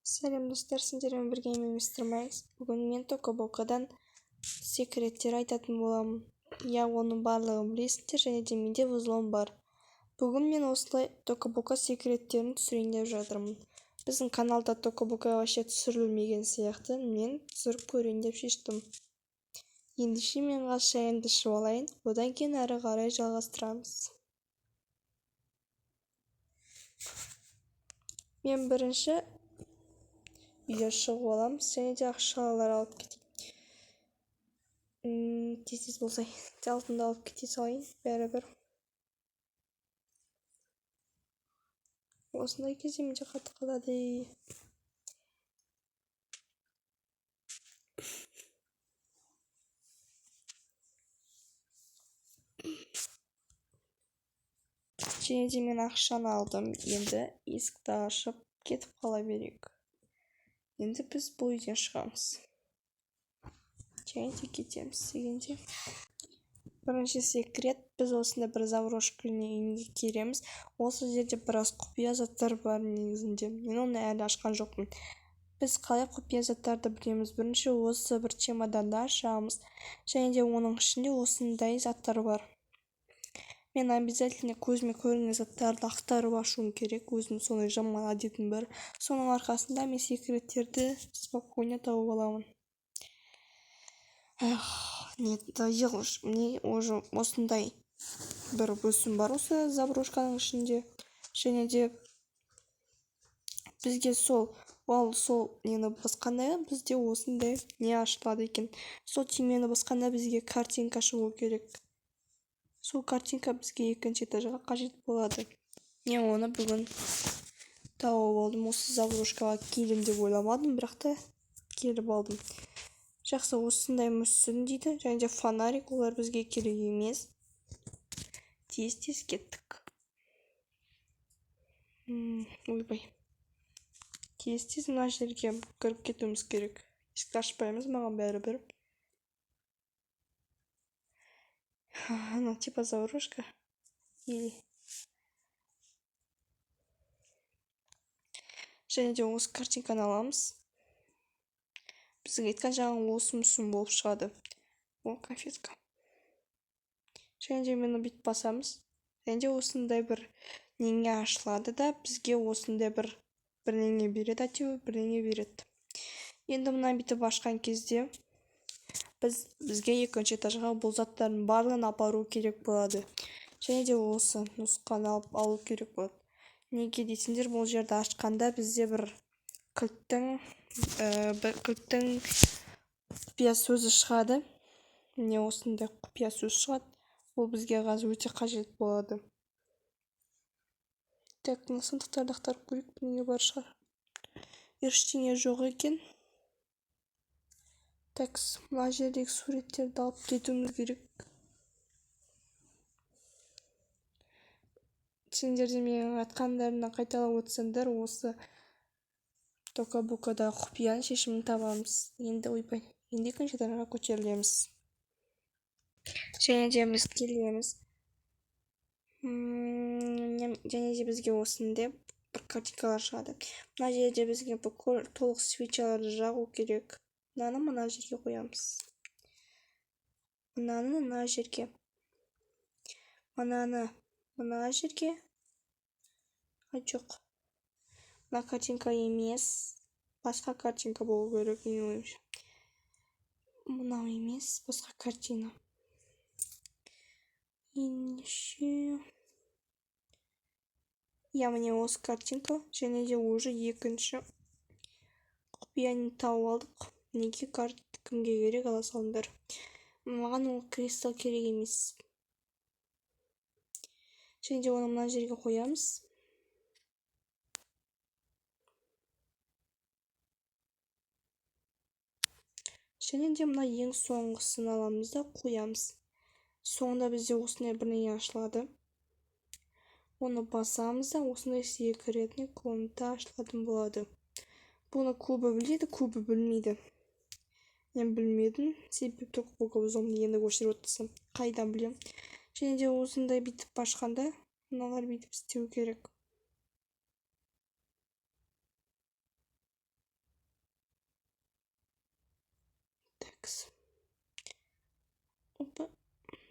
Сәлем достар, сендермен бірге Мистер Макс. Бүгін мен Токобокодан секреттер айтатын боламын. Я, оның барлығын білесіңдер, және де менде взлом бар. Бүгін мен осылай Токобоко секреттерін түсірейін деп жатырмын. Біздің каналда Токобоко вообще түсірілмеген сияқты, мен түсіріп көрейін деп шештім. Ендеше мен шайымды ішіп алайын, одан кейін әрі қарай жалғастырамыз. Мен бірінші үйде шығып аламыз, және де ақшалар алып кетейін. Тез болсай, алтынды алып кете салайын, бәрібір. Осындай кезде менде қатты қалады. Және де мен ақшаны алдым, енді есікті ашып кетіп қала берейік. Енді біз бұл үйден шығамыз. Және де кетеміз дегенде. Бірінші секрет, біз осында бір заброшканың үйіне келеміз. Осы жерде біраз құпия заттар бар негізінде. Мен оны әлі ашқан жоқпын. Біз қалай құпия заттарды білеміз? Бірінші осы бір чемоданды ашамыз. Және де оның ішінде осындай заттар бар. Мен обязательно көзіме көрінген заттарды ақтарып ашуым керек. Өзім соны жаман әдетім бар. Соның арқасында мен секреттерді спокойно тауып аламын. Мне уже осындай бір бөсім бар осы заброшканың ішінде. Және де бізге сол нені басқанда бізде осындай не ашылады екен. Сол түймені басқанда бізге картинка шығу керек. Сол картинка бізге екінші этажға қажет болады. Мен оны бүгін тауып алдым. Осы заброшкаға келем деп ойламадым, бірақ та келіп алдым. Жақсы, осындай мүсін дейді, және де фонарик, олар бізге керек емес. Тез кеттік. Ойбай. Тез мына жерге кіріп кетуіміз керек. Есікті ашпаймыз, маған бәрібір. Типа заброшка. Және де осы картинканы аламыз. Бізге айтқан жаңағы осы мүсін болып шығады. Ол конфетка. Және де мені бүйтіп басамыз. Және де осындай бір неңе ашылады да, бізге осындай бір неңе береді, әйтеуір бір неңе береді. Енді мына бүйтіп ашқан кезде бізге екінші этажға бұл заттардың барлығын апару керек болады. Және де осы нұсқаны алу керек болады. Неге дейсіңдер, бұл жерді ашқанда бізде бір кілттің құпия сөзі шығады. Не осындай құпия сөз шығады. Ол бізге қазір өте қажет болады. Так, сандықтарды ақтарып көрейік, бірдеңе бар шығар. Ештеңе жоқ екен. Так, мына жердегі суреттерді алып кетуіміз керек. Сендер де менің айтқандарымнан қайталап отырсаңдар, осы Токобокода құпияның шешімін табамыз. Енді екінші этажға көтерілеміз. Және де біз келеміз. Және де бізге осындай бір картинкалар шығады. Мына жерде бізге бүкіл толық свечаларды жағу керек. Мынаны мына жерге қоямыз. Мынаны мына жерге. Мынаны мына жерге. Жоқ. Мына картинка емес. Басқа картинка болу керек, менің ойымша. Мынау емес, басқа картина. Ендеше. Я, міне осы картинка, және де уже екінші құпияны тауып алдық. Неге кімге керек, ала салыңдар. Маған ол кристалл керек емес. Және де оны мына жерге қоямыз. Және де мына ең соңғысын аламыз да қоямыз. Соңында бізде осындай бірнеңе ашылады. Оны басамыз да осындай секретный комната ашылатын болады. Бұны көбі біледі, көбі білмейді. Мен білмедім, себебі Токобоко взломды енді көрсетіп отырсам, қайдан білем. Және де осындай бүйтіп ашқанда, мыналар бүйтіп істеу керек.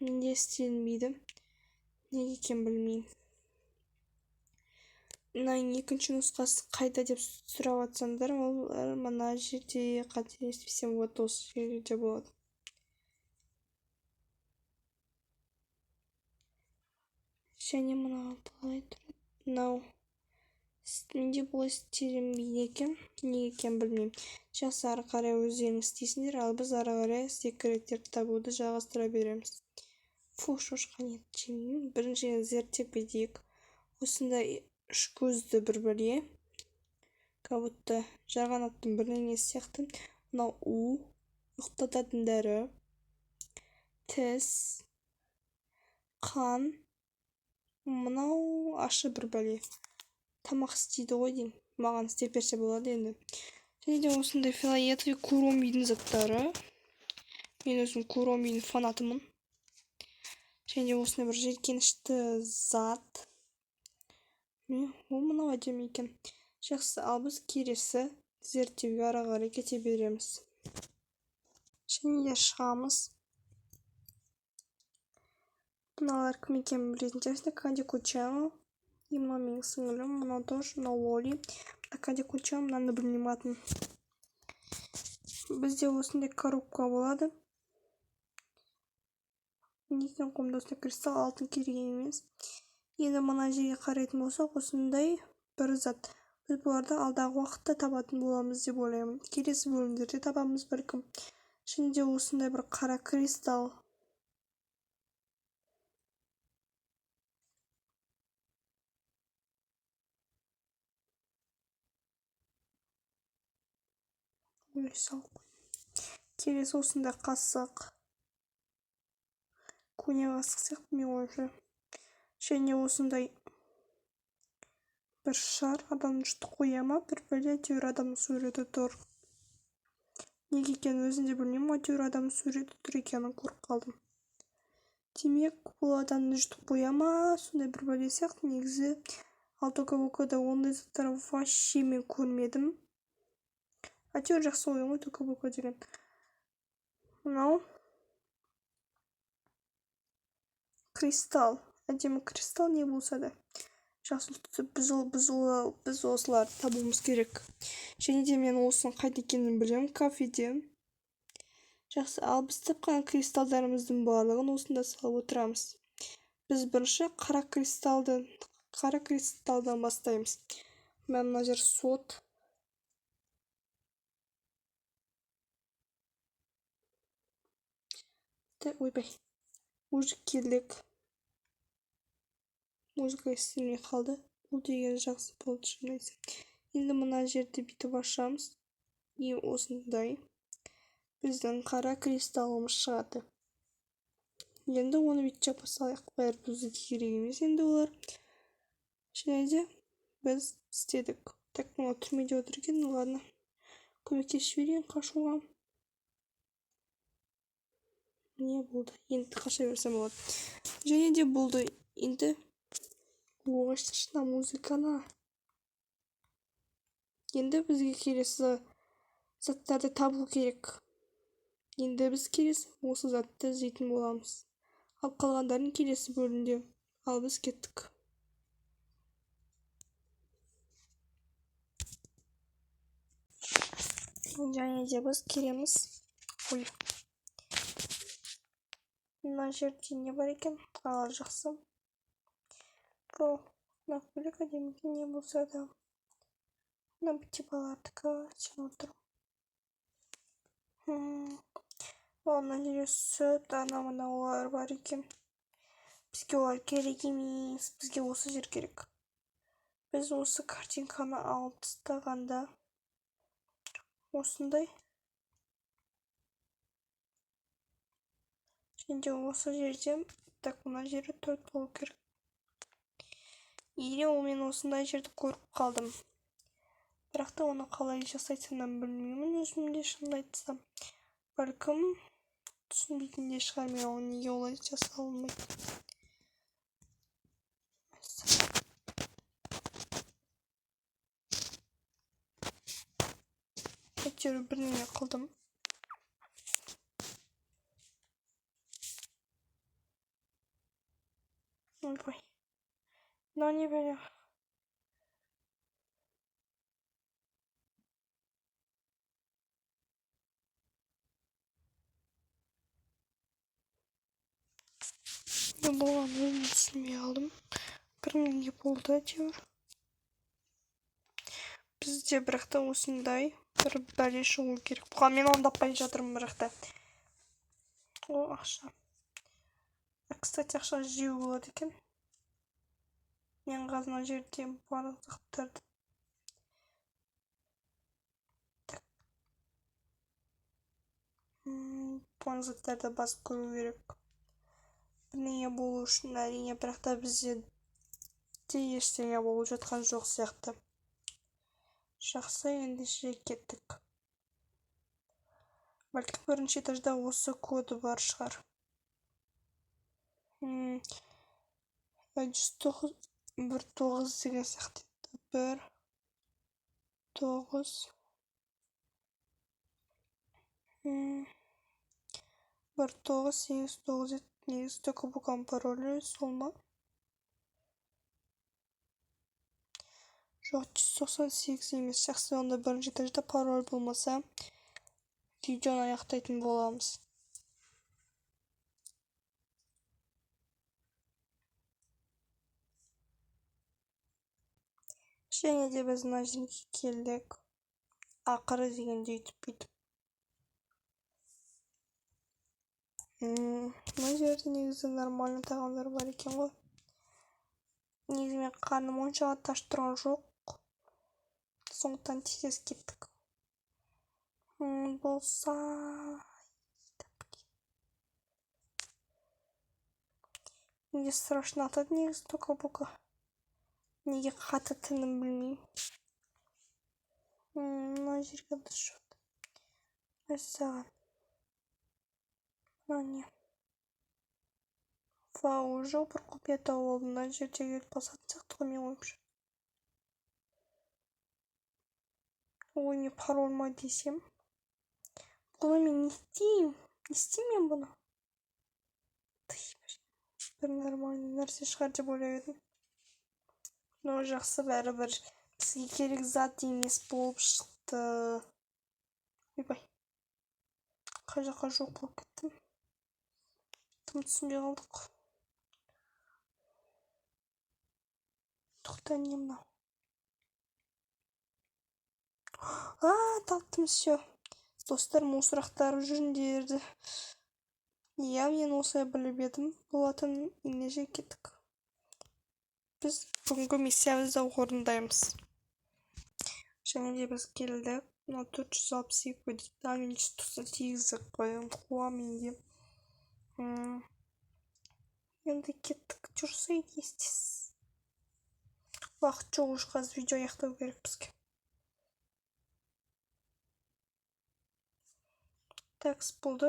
Менде істелінбейді. Неге екенін білмеймін. Мынаның екінші нұсқасы қайда деп сұрап жатсаңдар, ол мына жерде қателеспесем вот осы жерде болады. Және мына былай тұрады. Мынау менде бұл істелінбейді екен. Неге екенін білмеймін. Жақсы, ары қарай өздеріңіз істейсіңдер, ал біз ары қарай секреттерді табуды жалғастыра береміз. Фу, шошқан ет жемеймін. Біріншіден зерттеп кетейік. Осындай үш көзді бір бірге, как будто жарғанаттың бірдеңесі сияқты. Мынау у, ұйықтататын дәрі, тіс, қан, мынау ашы бір бәле. Тамақ істейді ғой деймін. Маған істеп берсе болады енді. Және де осындай фиолетовый куромийдің заттары. Мен өзім куромийдің фанатымын. Және де осындай бір жиіркенішті зат. Ол мынау әдемі екен. Жақсы, ал біз келесі зерттеуге ары қарай кете береміз. Және де шығамыз. Мыналар кім екенін білетін шығарсыздар. Канди Кучао. И мынау менің сіңілім, мынау тоже, мынау Лоли. Канди Кучао, мынаны білмеймін атын. Бізде осындай коробка болады. Некен қомда осындай кристалл, алтын керек емес. Енді мына жерге қарайтын болсақ, осындай бір зат. Біз бұларды алдағы уақытта табатын боламыз деп ойлаймын. Келесі бөлімдерде табамыз бәлкім. Және де осындай бір қара кристалл. Келесі осындай қасық. Көне қасық сияқты мен ойымша. Және осындай бір шар, адамның жұрты қояма, бір бәле әйтеуір адамның суреті тұр. Неге екенін өзінде білмеймін, әйтеуір адамның суреті тұр екенін көріп қалдым. Демек, бұл адамның жұрты қояма, сондай бір бәле сияқты негізі. Ал Тока-Бокада ондай заттар вообще мен көрмедім. Әйтеуір жақсы ойын ғой Тока-Бока деген. Мынау кристалл. Әдемі кристалл не болса да. Жақсы, біз осыларды табуымыз керек. Және де мен осының қайда екенін білемін, кафеде. Жақсы, ал біз тапқан кристалдарымыздың барлығын осында салып отырамыз. Біз бірінші қара кристалдан бастаймыз. Мына жер сот. Ойбай, уже келдік. Музыка естілмей қалды. Бұл деген жақсы болды шынайсы. Енді мына жерді бүйтіп ашамыз. И осындай біздің қара кристаллымыз шығады. Енді оны бүйтіп жапа салайық. Бәрі бізге керек емес енді олар. Және де біз істедік. Так, мына түрмеде отыр екен, ладно. Көмектесіп жіберейін қашуға. Не болды? Енді қаша берсем болады. Және де болды. Енді оғаштышына музыкана. Енді бізге келесі заттарды табу керек. Енді біз келесі осы затты іздейтін боламыз. Ал қалғандарын келесі бөлімде. Ал біз кеттік. Және де біз келеміз. Ой. Мына жерде не бар екен? Ал жақсы. Бұл нақбілік әдемеге не болса да. Мына бітипалардікі сен отыр. Мына жерде сүт, мына олар бар екен. Бізге олар керек емес. Бізге осы жер керек. Біз осы картинканы алып тастағанда осындай. Және осы жерде, так, мына жері төрт болу керек. Или мен осындай жерді көріп қалдым. Бірақ та оны қалай жасайтынын білмеймін өзімде шынымды айтсам. Бәлкім түсінбейтін де шығар, мен оны неге олай жасалмайды. Әйтеуір бірдеңе қылдым. Но не берем. Ben bu anların ismini aldım. Кірмеңге болды әйтеуір. Бізде бірақта осындай бір бәле шығу керек. Бұған мен ондаппай жатырмын бірақта. О, ақша. Кстати, ақша жеу болады екен. Мен қазына жерде барлық заттарды. Барлық заттарды басып көру керек. Бірнеге болу үшін әрине, бірақта бізде ештеңе болып жатқан жоқ сияқты. Жақсы, ендеше кеттік. Бәлкім бірінші этажда осы коды бар шығар. 109 деген сияқты. 1 9 1 9 8 9 негізі кубокам паролі сол ма? Жоқ, 198 емес. Жақсы, онда бірінші этажда пароль болмаса, видеоны аяқтайтын боламыз. Және де біз мына жерге келдік. Ақыры дегенде өйтіп. Мына жерде негізі нормальный тағамдар бар екен ғой. Негізі мен қарным оншаға таш тұрған жоқ. Сондықтан тез кеттік. Болса... Неге страшно атады негізі тока-бока. Неге қататынын білмеймін. Мына жерге дұрыс жоқ. Мәссаған. Не? Вау, уже бір құпия тауып алдым. Мына жерде келіп басатын сияқты ғой мен ойымша. Ой, не пароль ма десем. Бұны мен не істеймін? Не істеймін мен бұны? Бір нормальный нәрсе шығар деп ойлап едім. Но жақсы, бәрібір бізге керек зат емес болып шықты. Ойбай. Қай жаққа жоқ болып кеттім. Тым түсінбей қалдық. Тоқта, не мынау? Таптым, все. Достар, сұрақтар жүріндерді. Иә, мен осылай біліп едім. Болатын, ендеше кеттік. Біз бүгінгі миссиямызды орындаймыз. Және де біз келдік. 462 дейді. Мен 198 қойым. Қуа менде. Енді кеттік. Жүрсе естес. Уақыт жоқ, už қазір видео аяқтау керек бізге. Такс болды.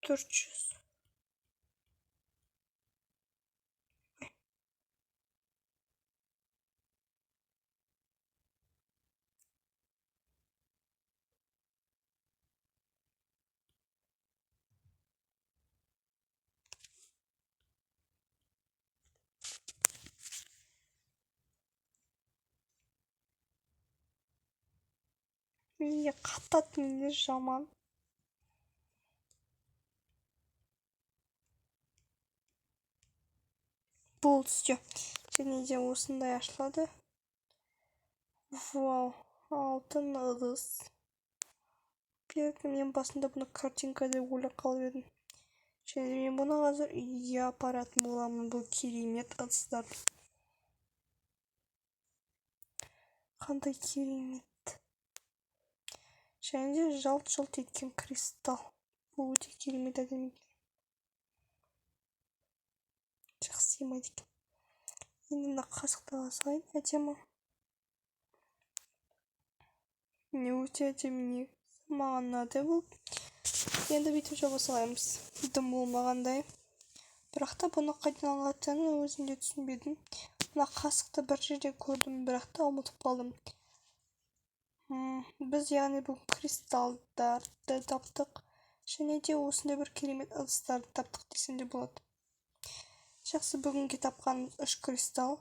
400. Менде қатат, менде жаман. Болды, все. Және де осындай ашылады. Вау, алтын ыдыс. Мен басында бұны картинка деп ойлап қалып едім. Және де мен бұны қазір үйге апаратын боламын, бұл керемет ыдыстарды. Қандай керемет. Және де жалт-жалт еткен кристалл. Бұл өте керемет әдемі. Жақсы емайды екен. Енді мына қасықты аласайын, әдемі. Не өте әдемі. Маған ұнады бұл. Енді бүйтіп жаба салаймыз. Дым болмағандай. Бірақ та бұны қайдан алатынын өзім де түсінбедім. Мына қасықты бір жерде көрдім, бірақ та ұмытып қалдым. Біз яғни бұл кристалдарды таптық. Және де осындай бір керемет ыдыстарды таптық десем де болады. Жақсы, бүгінге тапқанымыз 3 кристалл.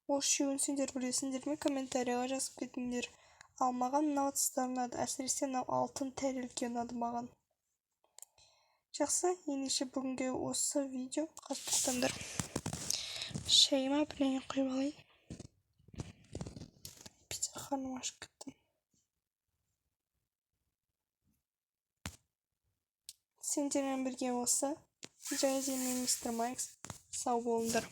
Ол үшеуін сендер білесіңдер ме? Комментарияға жазып кетіңдер. Ал маған мынау ыдыстар ұнады. Әсіресе мынау алтын тәрелке ұнады маған. Жақсы, ендеше бүгінге осы видео. Қазір тоқтаңдар. Шайыма бірдеңе құйып алайын. Пицца қарным ашып кетті. Сендермен бірге осы. Джайзи мен мистер Майкс. Сау болыңдар.